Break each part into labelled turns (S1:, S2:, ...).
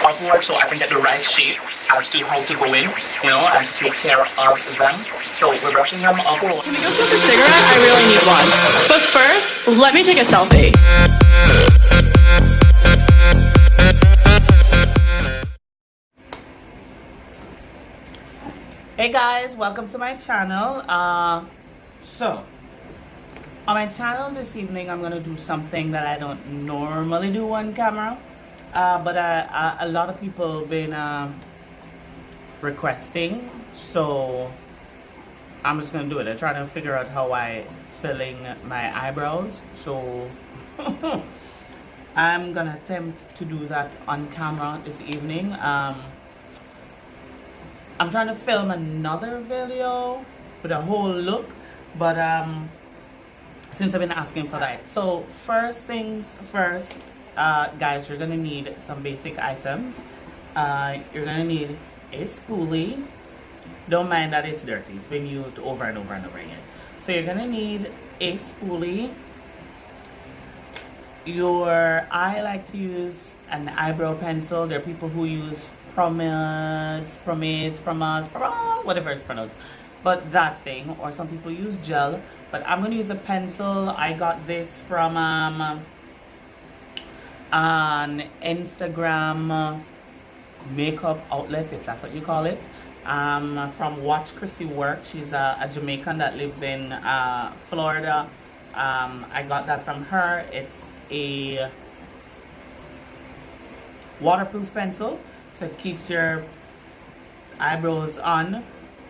S1: upward so I can get the right shape as to how to go in, and to take care of them. So we're brushing them upward.
S2: Can we go smoke a cigarette? I really need one. But first, let me take a selfie.
S3: Hey guys, welcome to my channel. So on my channel this evening, I'm gonna do something that I don't normally do on camera, but a lot of people been requesting, so I'm just gonna do it. I'm trying to figure out how I filling my eyebrows, so I'm gonna attempt to do that on camera this evening. I'm trying to film another video with a whole look, but since I've been asking for that. So first things first, guys, you're gonna need some basic items. You're gonna need a spoolie. Don't mind that it's dirty, it's been used over and over and over again. So you're gonna need a spoolie. I like to use an eyebrow pencil. There are people who use pomades, whatever it's pronounced, but that thing, or some people use gel, but I'm gonna use a pencil. I got this from an Instagram makeup outlet, if that's what you call it, from Watch Chrissy Work. She's a Jamaican that lives in Florida. I got that from her. It's a waterproof pencil, so it keeps your eyebrows on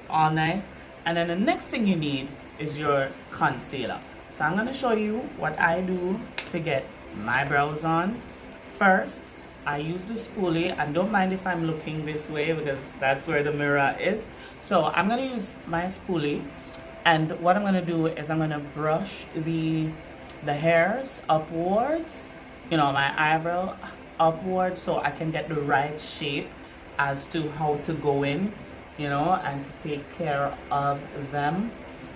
S3: all night. And then the next thing you need is your concealer. So I'm going to show you what I do to get my brows on. First, I use the spoolie, and don't mind if I'm looking this way because that's where the mirror is. So I'm going to use my spoolie, and what I'm going to do is I'm going to brush the hairs upwards, my eyebrow upwards, so I can get the right shape as to how to go in, and to take care of them.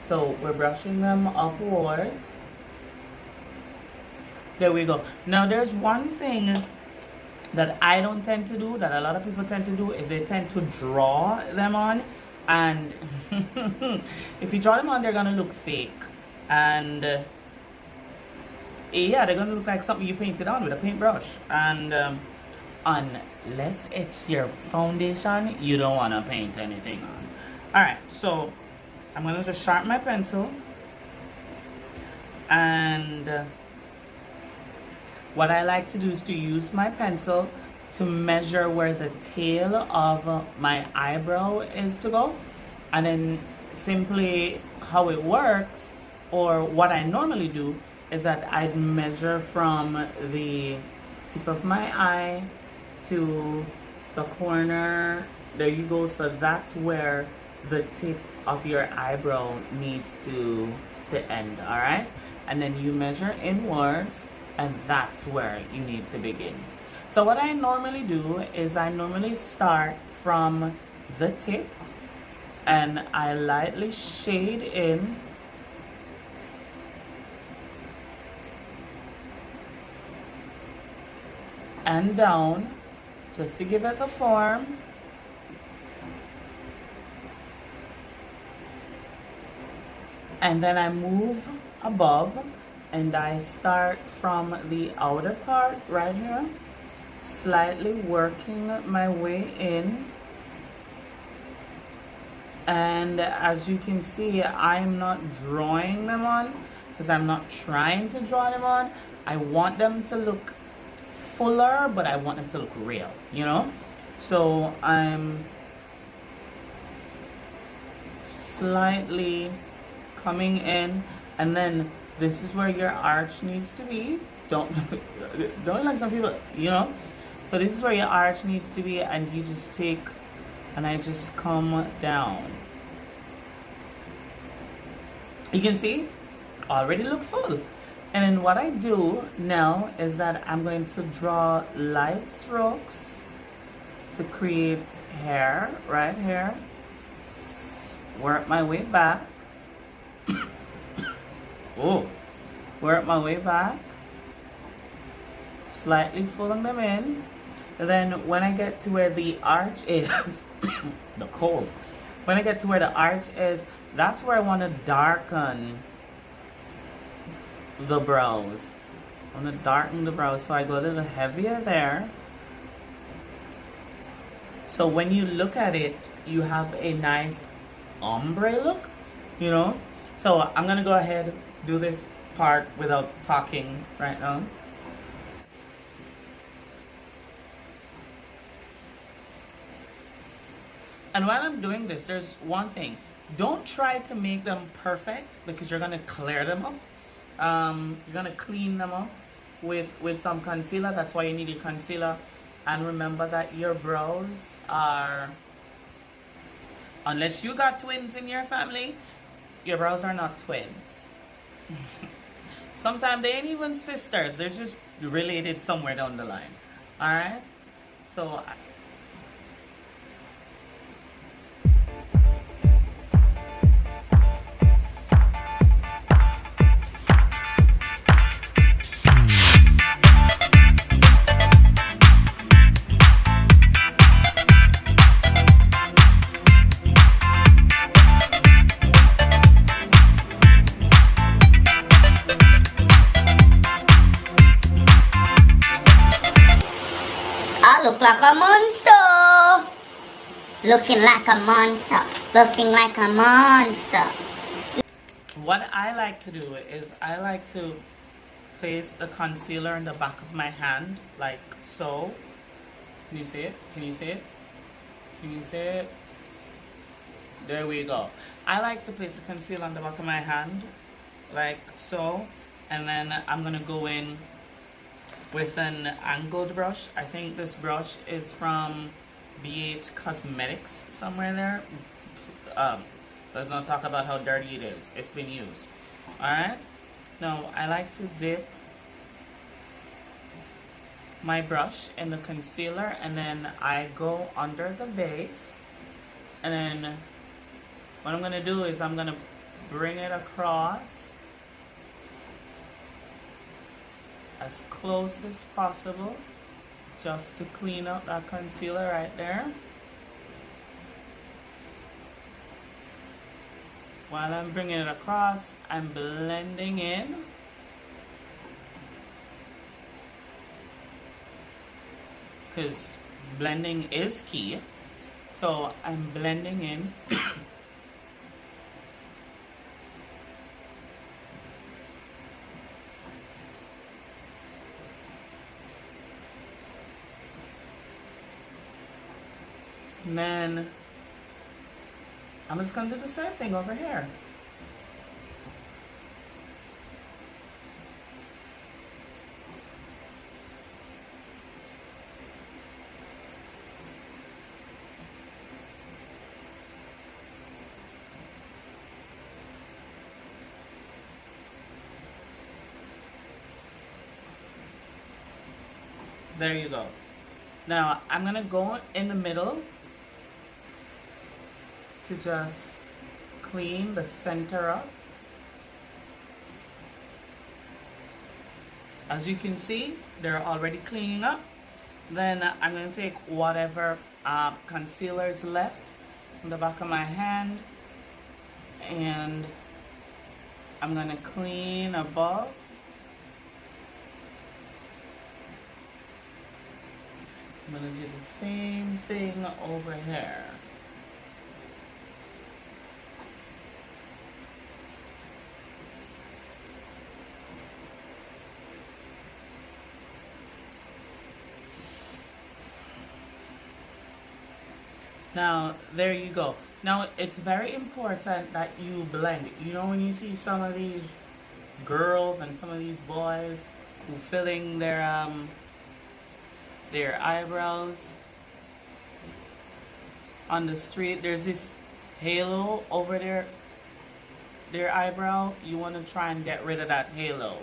S3: So we're brushing them upwards. There we go. Now there's one thing that I don't tend to do, that a lot of people tend to do, is they tend to draw them on, and if you draw them on, they're gonna look fake, and yeah, they're gonna look like something you painted on with a paintbrush. And unless it's your foundation, you don't want to paint anything on. Alright, so I'm gonna just sharpen my pencil, and what I like to do is to use my pencil to measure where the tail of my eyebrow is to go, and then simply how it works, or what I normally do, is that I'd measure from the tip of my eye to the corner. There you go. So that's where the tip of your eyebrow needs to end. All right, and then you measure inwards, and that's where you need to begin. So what I normally do is I normally start from the tip, and I lightly shade in, and down, just to give it the form. And then I move above, and I start from the outer part right here, slightly working my way in. And as you can see, I'm not drawing them on because I'm not trying to draw them on. I want them to look fuller, but I want them to look real, so I'm slightly coming in, and then this is where your arch needs to be. Don't like some people, so this is where your arch needs to be, and you just take, and I just come down. You can see already look full. And then what I do now is that I'm going to draw light strokes to create hair right here. Work my way back. Work my way back. Slightly pulling them in. Then when I get to where the arch is, the cold. When I get to where the arch is, that's where I want to darken the brows. I want to darken the brows, so I go a little heavier there. So when you look at it, you have a nice ombre look, you know? So I'm gonna go ahead and do this part without talking right now. And while I'm doing this, there's one thing. Don't try to make them perfect because you're gonna clear them up. You're gonna clean them up with some concealer. That's why you need your concealer. And remember that your brows are, unless you got twins in your family, your brows are not twins. Sometimes they ain't even sisters. They're just related somewhere down the line. Alright? So
S4: I look like a monster. Looking like a monster. Looking like a monster.
S3: what I like to do is I like to place the concealer in the back of my hand, like so. Can you see it? Can you see it? Can you see it? There we go. I like to place the concealer on the back of my hand, like so. And then I'm gonna go in with an angled brush. I think this brush is from BH Cosmetics, somewhere there. Let's not talk about how dirty it is. It's been used. Alright? Now, I like to dip my brush in the concealer and then I go under the base. And then what I'm going to do is I'm going to bring it across as close as possible just to clean up that concealer right there. While I'm bringing it across, I'm blending in. Because blending is key. So I'm blending in. And then I'm just going to do the same thing over here. There you go. Now I'm going to go in the middle to just clean the center up. As you can see, they're already cleaning up. Then I'm going to take whatever concealer is left in the back of my hand and I'm going to clean above. I'm going to do the same thing over here. Now, there you go. Now, it's very important that you blend. You know, when you see some of these girls and some of these boys who filling their eyebrows on the street, there's this halo over their eyebrow. You want to try and get rid of that halo,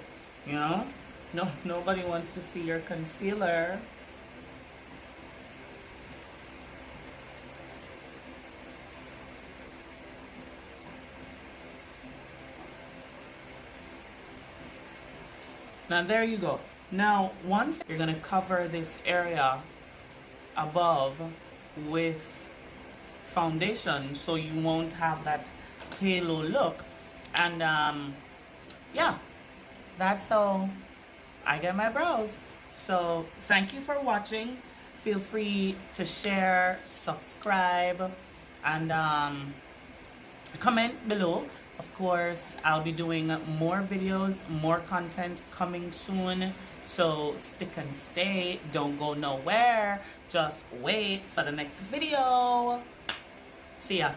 S3: you know? No, nobody wants to see your concealer. Now there you go. Now you're gonna cover this area above with foundation, so you won't have that halo look. And yeah, that's how I get my brows. So thank you for watching. Feel free to share, subscribe, and comment below. Of course, I'll be doing more videos, more content coming soon. So stick and stay. Don't go nowhere. Just wait for the next video. See ya.